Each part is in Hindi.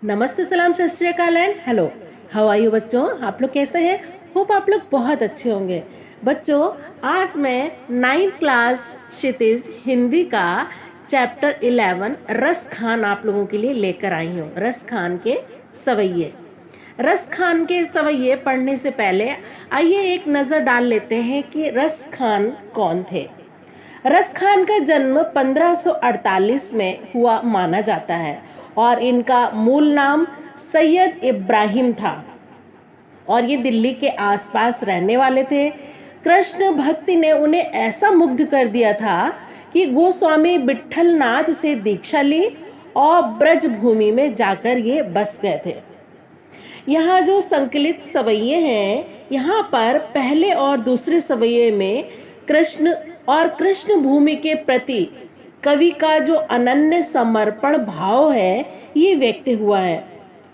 नमस्ते, सलाम, Sat Shri Akal and hello. How are you बच्चों? आप लोग कैसे हैं? होप आप लोग बहुत अच्छे होंगे। बच्चों, आज मैं 9th क्लास क्षितिज हिंदी का चैप्टर 11 रस खान आप लोगों के लिए लेकर आई हूँ। रस खान के सवैये। रस खान के सवैये पढ़ने से पहले आइए एक नज़र डाल लेते हैं कि रस खान कौन थे। रस खान का जन्म 1548 में हुआ माना जाता है और इनका मूल नाम सैयद इब्राहिम था और ये दिल्ली के आसपास रहने वाले थे। कृष्ण भक्ति ने उन्हें ऐसा मुग्ध कर दिया था कि गोस्वामी विट्ठलनाथ से दीक्षा ली और ब्रज भूमि में जाकर ये बस गए थे। यहाँ जो संकलित सवैये हैं, यहाँ पर पहले और दूसरे सवैये में कृष्ण और कृष्ण भूमि के प्रति कवि का जो अनन्य समर्पण भाव है ये व्यक्त हुआ है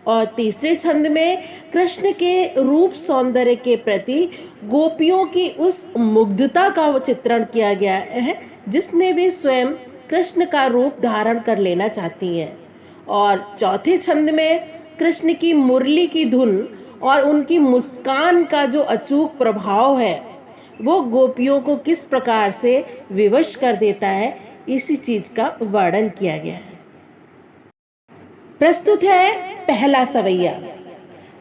और तीसरे छंद में कृष्ण के रूप सौंदर्य के प्रति गोपियों की उस मुग्धता का चित्रण किया गया है जिसमें वे स्वयं कृष्ण का रूप धारण कर लेना चाहती हैं। और चौथे छंद में कृष्ण की मुरली की धुन और उनकी मुस्कान का जो अचूक प्रभाव है वो गोपियों को किस प्रकार से विवश कर देता है, इसी चीज का वर्णन किया गया है। प्रस्तुत है पहला सवैया।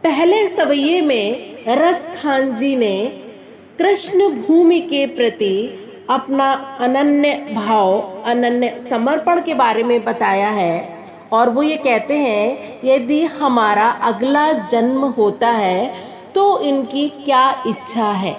पहले सवैये में रस खान जी ने कृष्ण भूमि के प्रति अपना अनन्य भाव, अनन्य समर्पण के बारे में बताया है और वो ये कहते हैं, यदि हमारा अगला जन्म होता है तो इनकी क्या इच्छा है।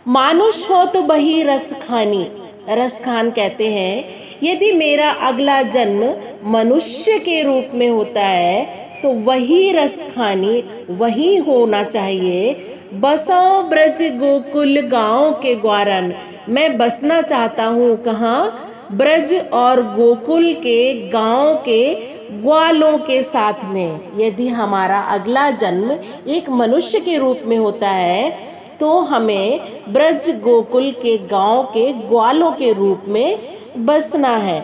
मानुष हो तो वही रस खानी। रस खान कहते हैं, यदि मेरा अगला जन्म मनुष्य के रूप में होता है तो वही रस खानी वही होना चाहिए। बसो ब्रज गोकुल गांव के ग्वारन। मैं बसना चाहता हूँ कहाँ? ब्रज और गोकुल के गांव के ग्वालों के साथ में। यदि हमारा अगला जन्म एक मनुष्य के रूप में होता है तो हमें ब्रज गोकुल के गांव के ग्वालों के रूप में बसना है।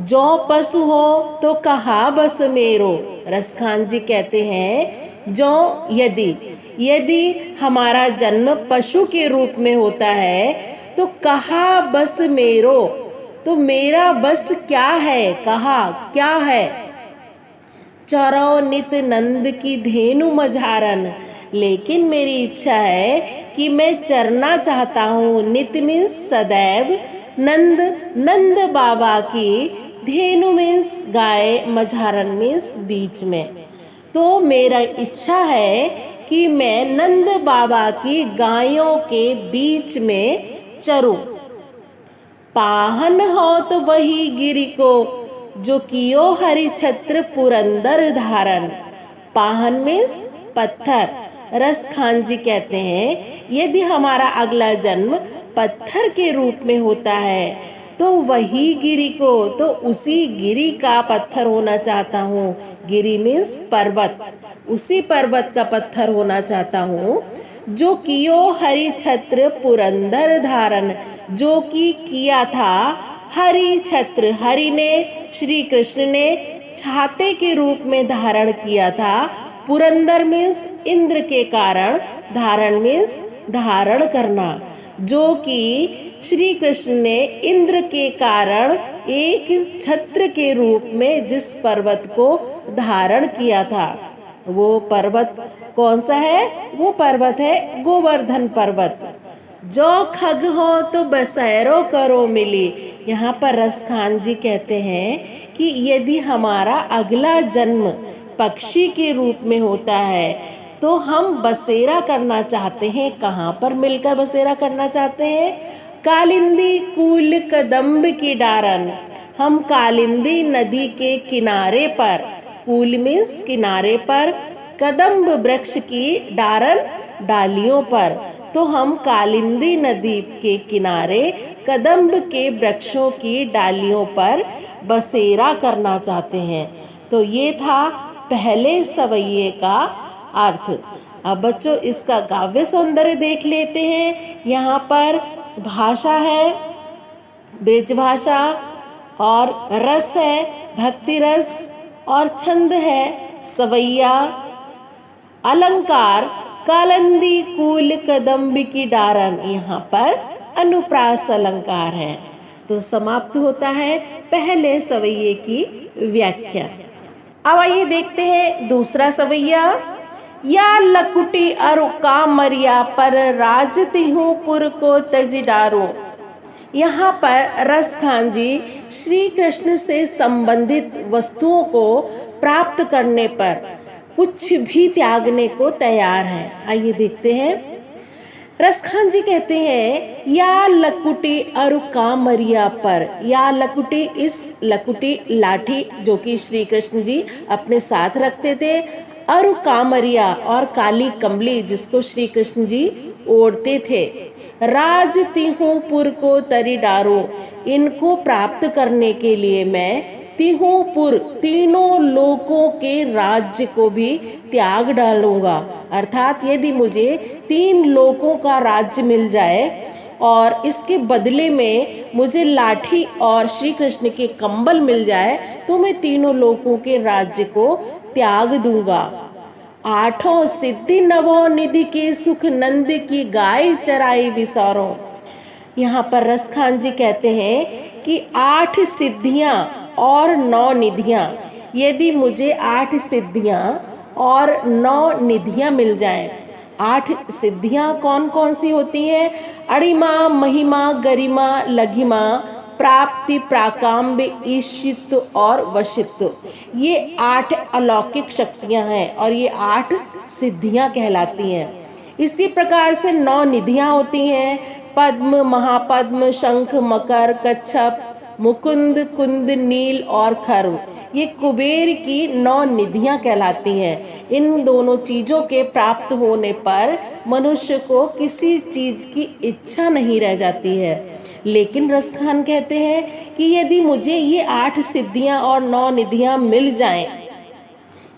जो पशु हो तो कहा बस मेरो। रस खान जी कहते हैं, जो यदि हमारा जन्म पशु के रूप में होता है तो कहा बस मेरो, तो मेरा बस क्या है, कहा क्या है। चरो नित नंद की धेनु मझारन। लेकिन मेरी इच्छा है कि मैं चरना चाहता हूँ। नित मीन्स सदैव, नंद बाबा की, धेनु मीन्स गाय, मझारन मीन्स बीच में। तो मेरा इच्छा है कि मैं नंद बाबा की गायों के बीच में चरूं। पाहन हो तो वही गिरि को, जो कियो हरि छत्र पुरंदर धारण। पाहन मीन्स पत्थर। रस खान जी कहते हैं, यदि हमारा अगला जन्म पत्थर के रूप में होता है तो वही गिरि को, तो उसी गिरि का पत्थर होना चाहता हूँ। गिरि मीन्स पर्वत, उसी पर्वत का पत्थर होना चाहता हूँ। जो कियो हरि छत्र पुरंदर धारण, जो कि किया था हरि छत्र, हरि ने, श्री कृष्ण ने छाते के रूप में धारण किया था। पुरंदर मीन्स इंद्र के कारण, धारण मीन्स धारण करना। जो कि श्री कृष्ण ने इंद्र के कारण एक छत्र के रूप में जिस पर्वत को धारण किया था, वो पर्वत कौन सा है? वो पर्वत है गोवर्धन पर्वत। जो खग हो तो बसैरो करो मिली। यहाँ पर रस खान जी कहते हैं कि यदि हमारा अगला जन्म पक्षी के रूप में होता है तो हम बसेरा करना चाहते हैं। कहाँ पर मिलकर बसेरा करना चाहते हैं? कालिंदी कूल कदम्ब की डारन। हम कालिंदी नदी के किनारे पर, कूल मीन्स किनारे पर, कदम्ब वृक्ष की डारन डालियों पर, तो हम कालिंदी नदी के किनारे कदम्ब के वृक्षों की डालियों पर बसेरा करना चाहते हैं। तो ये था पहले सवैये का अर्थ। अब बच्चों इसका काव्य सौंदर्य देख लेते हैं। यहाँ पर भाषा है ब्रज भाषा और रस है भक्ति रस और छंद है सवैया अलंकार कालंदी कूल कदम्ब की डारन, यहाँ पर अनुप्रास अलंकार है। तो समाप्त होता है पहले सवैये की व्याख्या। अब आइए देखते हैं दूसरा सवैया। या लकुटी अरु कामरिया पर राजती हूँ पुर को तजी डारू। यहाँ पर रस खान जी श्री कृष्ण से संबंधित वस्तुओं को प्राप्त करने पर कुछ भी त्यागने को तैयार है। आइए देखते हैं। रस खान जी कहते हैं या लकुटी अरु कामरिया पर। या लकुटी, इस लकुटी लाठी जो कि श्री कृष्ण जी अपने साथ रखते थे, अरु कामरिया और काली कमली जिसको श्री कृष्ण जी ओढ़ते थे। राज तिहुपुर को तरी डारो, इनको प्राप्त करने के लिए मैं तिहुपुर, तीनों लोकों के राज्य को भी त्याग डालूंगा। अर्थात यदि मुझे 3 लोकों का राज्य मिल जाए और इसके बदले में मुझे लाठी और श्री कृष्ण के कंबल मिल जाए तो मैं तीनों लोकों के राज्य को त्याग दूंगा। 8 सिद्धि नवो निधि के सुख नंद की गाय चराई विसारो। यहाँ पर रस खान जी कहते हैं कि 8 सिद्धियां और 9 निधियां, यदि मुझे 8 सिद्धियां और 9 निधियां मिल जाएं। 8 सिद्धियां कौन कौन सी होती हैं? अणिमा, महिमा, गरिमा, लघिमा, प्राप्ति, प्राकाम्य, ईशित्व और वशित्व। ये 8 अलौकिक शक्तियां हैं और ये 8 सिद्धियां कहलाती हैं। इसी प्रकार से 9 निधियां होती हैं। पद्म, महापद्म, शंख, मकर, कच्छप, मुकुंद, कुंद, नील और खर्व। ये कुबेर की 9 निधियां कहलाती हैं। इन दोनों चीजों के प्राप्त होने पर मनुष्य को किसी चीज की इच्छा नहीं रह जाती है। लेकिन रस खान कहते हैं कि यदि मुझे ये 8 सिद्धियां और 9 निधियां मिल जाएं,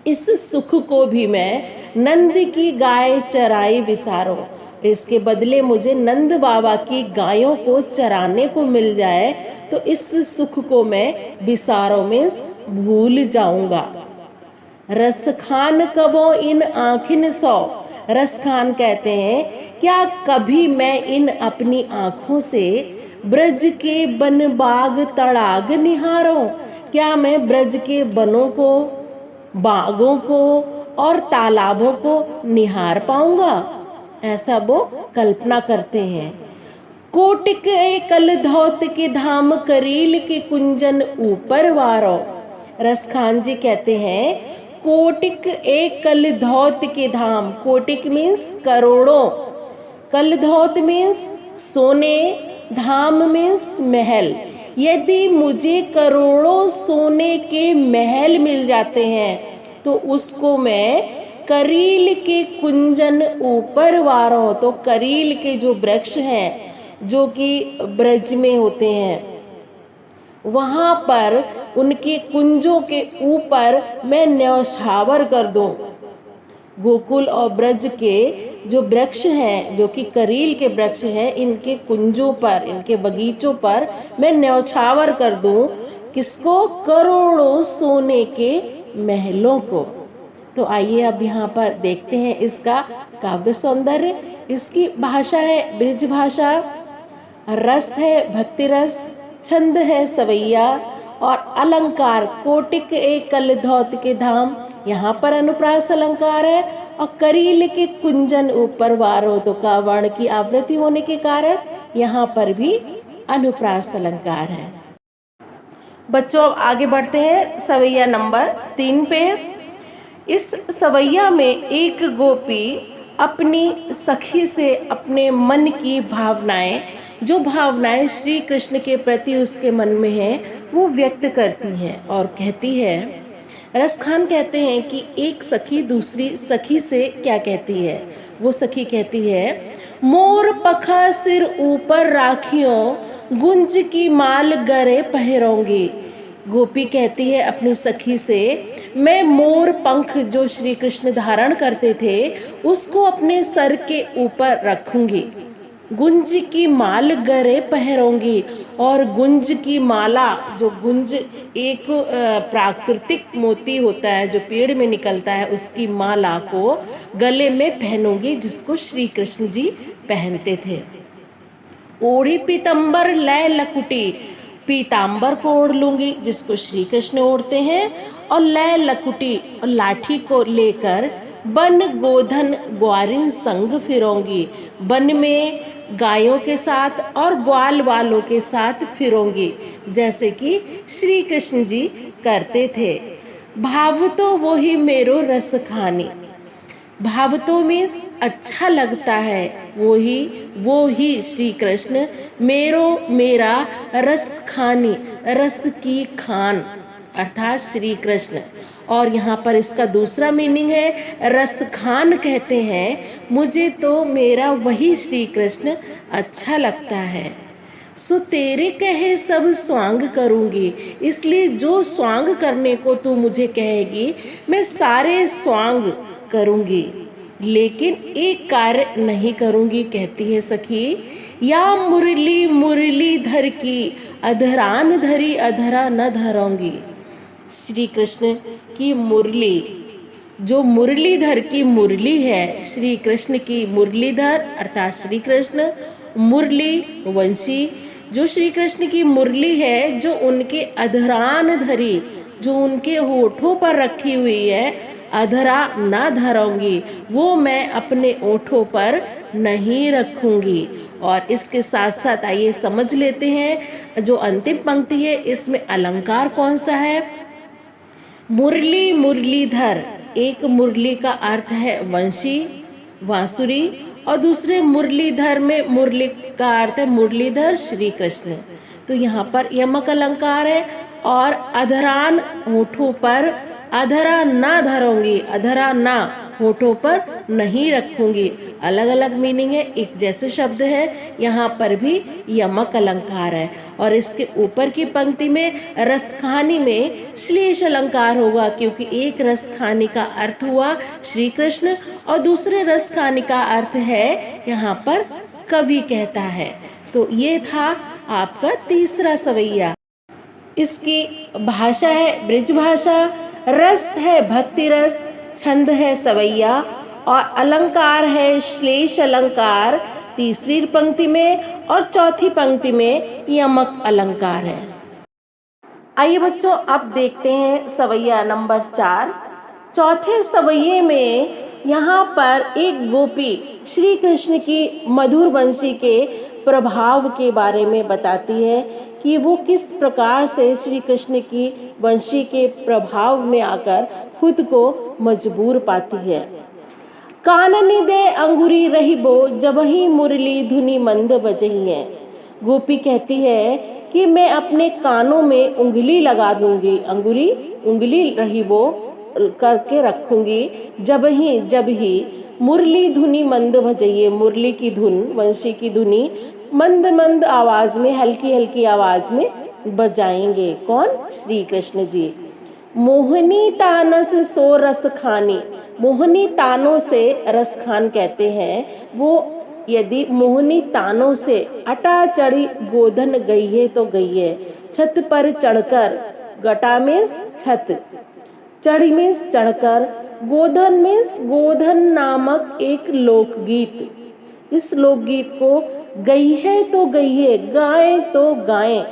इस सुख को भी मैं नंद की गाय चराई विसारो, इसके बदले मुझे नंद बाबा की गायों को चराने को मिल जाए तो इस सुख को मैं विसारों में भूल जाऊंगा। रस खान कबो इन आँखिन सौ। रस खान कहते हैं क्या कभी मैं इन अपनी आँखों से ब्रज के बन बाग तड़ाग निहारों? क्या मैं ब्रज के बनों को, बागों को और तालाबों को निहार पाऊंगा? ऐसा वो कल्पना करते हैं। कोटिक एकल धौत के धाम करील के कुंजन ऊपर वारो। रस खान जी कहते हैं कोटिक एकल धौत के धाम। कोटिक मीन्स करोड़ों, कल धौत मीन्स सोने, धाम मीन्स महल। यदि मुझे करोड़ों सोने के महल मिल जाते हैं तो उसको मैं करील के कुंजन ऊपर वारों। तो करील के जो वृक्ष हैं जो कि ब्रज में होते हैं, वहां पर उनके कुंजों के ऊपर मैं न्यौछावर कर दूं। गोकुल और ब्रज के जो वृक्ष हैं जो कि करील के वृक्ष हैं, इनके कुंजों पर, इनके बगीचों पर मैं न्यौछावर कर दूं। किसको? करोड़ों सोने के महलों को। तो आइए अब यहाँ पर देखते हैं इसका काव्य सौंदर्य। इसकी भाषा है ब्रिज भाषा, रस है भक्ति रस, छंद है सवैया और अलंकार कोटिक एकल धौत के धाम, यहाँ पर अनुप्रास अलंकार है। और करील के कुंजन ऊपर वारो, तो का वर्ण की आवृत्ति होने के कारण यहाँ पर भी अनुप्रास अलंकार है। बच्चों अब आगे बढ़ते हैं सवैया नंबर 3 पे। इस सवैया में एक गोपी अपनी सखी से अपने मन की भावनाएं, जो भावनाएं श्री कृष्ण के प्रति उसके मन में हैं, वो व्यक्त करती हैं और कहती है। रस खान कहते हैं कि एक सखी दूसरी सखी से क्या कहती है। वो सखी कहती है मोर पखा सिर ऊपर राखियों गुंज की माल गरे पहरोंगी। गोपी कहती है अपनी सखी से मैं मोर पंख जो श्री कृष्ण धारण करते थे उसको अपने सर के ऊपर रखूंगी। गुंज की माल गरे पहनूंगी, और गुंज की माला, जो गुंज एक प्राकृतिक मोती होता है जो पेड़ में निकलता है, उसकी माला को गले में पहनूंगी, जिसको श्री कृष्ण जी पहनते थे। ओढ़ी पीतंबर लय लकुटी, पीतांबर को ओढ़ लूंगी जिसको श्री कृष्ण ओढ़ते हैं, और लय लकुटी और लाठी को लेकर बन गोधन ग्वारिन संग फिरूंगी, वन में गायों के साथ और ग्वाल वालों के साथ फिरूंगी, जैसे कि श्री कृष्ण जी करते थे। भाव तो वो ही मेरो रस खानी, भावतों में अच्छा लगता है वो ही श्री कृष्ण, मेरा रस खानी, रस की खान अर्थात श्री कृष्ण। और यहाँ पर इसका दूसरा मीनिंग है रस खान कहते हैं मुझे तो मेरा वही श्री कृष्ण अच्छा लगता है। सो तेरे कहे सब स्वांग करूंगी, इसलिए जो स्वांग करने को तू मुझे कहेगी मैं सारे स्वांग करूंगी, लेकिन एक कार्य नहीं करूंगी, कहती है सखी। या मुरली मुरली धर की, अधरान धरी अधरा न धरूंगी। श्री कृष्ण की मुरली, जो मुरलीधर की मुरली है, श्री कृष्ण की मुरलीधर अर्थात श्री कृष्ण मुरली वंशी, जो श्री कृष्ण की मुरली है, जो उनके अधरान धरी, जो उनके होठों पर रखी हुई है, अधरा ना धरूंगी, वो मैं अपने ओठों पर नहीं रखूंगी। और इसके साथ साथ आइए समझ लेते हैं जो अंतिम पंक्ति है, इसमें अलंकार कौन सा है। मुरली मुरलीधर, एक मुरली का अर्थ है वंशी बांसुरी, और दूसरे मुरलीधर में मुरली का अर्थ है मुरलीधर श्री कृष्ण। तो यहाँ पर यमक अलंकार है। और अधरान होठों पर, अधरा ना धरूंगी, अधरा ना होठों पर नहीं रखूंगी, अलग अलग मीनिंग है, एक जैसे शब्द है, यहाँ पर भी यमक अलंकार है। और इसके ऊपर की पंक्ति में रसखानी में श्लेष अलंकार होगा, क्योंकि एक रसखानी का अर्थ हुआ श्री कृष्ण और दूसरे रसखानी का अर्थ है यहाँ पर कवि कहता है। तो ये था आपका तीसरा सवैया। इसकी भाषा है ब्रिज भाषा, रस है भक्ति रस, छंद है सवैया, और अलंकार है श्लेष अलंकार तीसरी पंक्ति में, और चौथी पंक्ति में यमक अलंकार है। आइए बच्चों अब देखते हैं सवैया नंबर 4। चौथे सवैये में यहाँ पर एक गोपी श्री कृष्ण की मधुर वंशी के प्रभाव के बारे में बताती है कि वो किस प्रकार से श्री कृष्ण की वंशी के प्रभाव में आकर खुद को मजबूर पाती है। काननी दे अंगुरी रहिबो, जबहि मुरली धुनी मंद बजही है। गोपी कहती है कि मैं अपने कानों में उंगली लगा दूंगी, अंगुरी उंगली रहिबो करके रखूंगी, जब ही मुरली धुनी मंद बजइए, मुरली की धुन वंशी की धुनी मंद मंद आवाज में, हल्की हल्की आवाज में बजाएंगे। कौन? श्री कृष्ण जी। मोहनी तानस सो रस खानी, मोहनी तानों से रस खान कहते हैं वो यदि मोहनी तानों से अटा चढ़ी गोधन गई है तो गई है, छत पर चढ़कर, गटा में छत, चढ़ी में चढ़कर, गोधन में गोधन नामक एक लोकगीत, इस लोकगीत को गई है तो गई है, गाएं तो गाएं।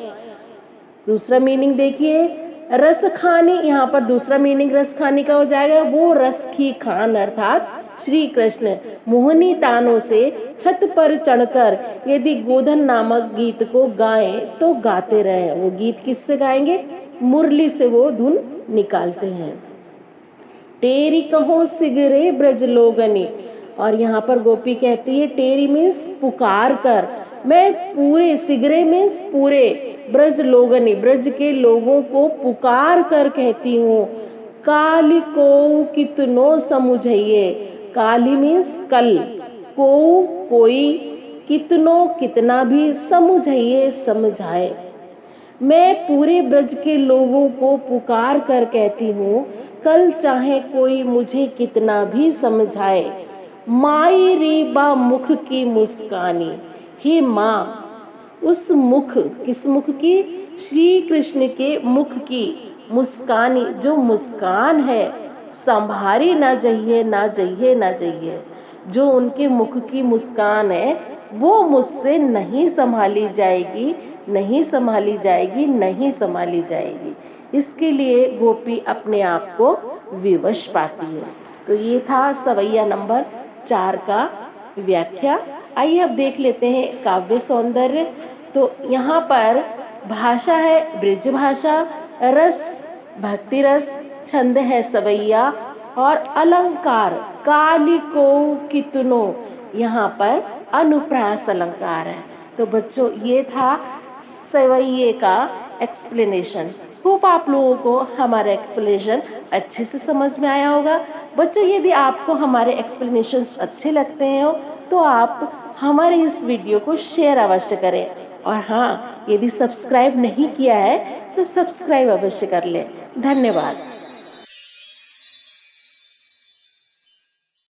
दूसरा मीनिंग देखिए, रस खानी, यहाँ पर दूसरा मीनिंग रस खानी का हो जाएगा, वो रस की खान अर्थात श्री कृष्ण मोहनी तानों से छत पर चढ़कर यदि गोधन नामक गीत को गाएं तो गाते रहे। वो गीत किससे गाएंगे? मुरली से वो धुन निकालते हैं। टेरी कहो सिगरे ब्रज लोगनी, और यहाँ पर गोपी कहती है टेरी मीन्स पुकार कर, मैं पूरे, सिगरे मीन्स पूरे, ब्रज लोगनी ब्रज के लोगों को पुकार कर कहती हूँ। काली को कितनो समुझइए, काली मीन्स कल, को कोई, कितनो कितना भी, समुझइए समझाए, मैं पूरे ब्रज के लोगों को पुकार कर कहती हूँ, कल चाहे कोई मुझे कितना भी समझाए। माई री बा मुख की मुस्कानी, हे माँ, उस मुख, किस मुख की? श्री कृष्ण के मुख की मुस्कानी, जो मुस्कान है, संभारी ना जाइए, ना जाइए, ना जाइए। जो उनके मुख की मुस्कान है वो मुझसे नहीं संभाली जाएगी, नहीं संभाली जाएगी, नहीं संभाली जाएगी। इसके लिए गोपी अपने आप को विवश पाती है। तो ये था सवैया नंबर 4 का व्याख्या। आइए अब देख लेते हैं काव्य सौंदर्य। तो यहाँ पर भाषा है ब्रिज भाषा, रस भक्ति रस, छंद है सवैया और अलंकार कालिको कितनो, यहाँ पर अनुप्रास अलंकार है। तो बच्चों ये था सवैये का एक्सप्लेनेशन। होप आप लोगों को हमारा एक्सप्लेनेशन अच्छे से समझ में आया होगा। बच्चों यदि आपको हमारे एक्सप्लेनेशंस अच्छे लगते हैं तो आप हमारे इस वीडियो को शेयर अवश्य करें, और हाँ, यदि सब्सक्राइब नहीं किया है तो सब्सक्राइब अवश्य कर लें। धन्यवाद।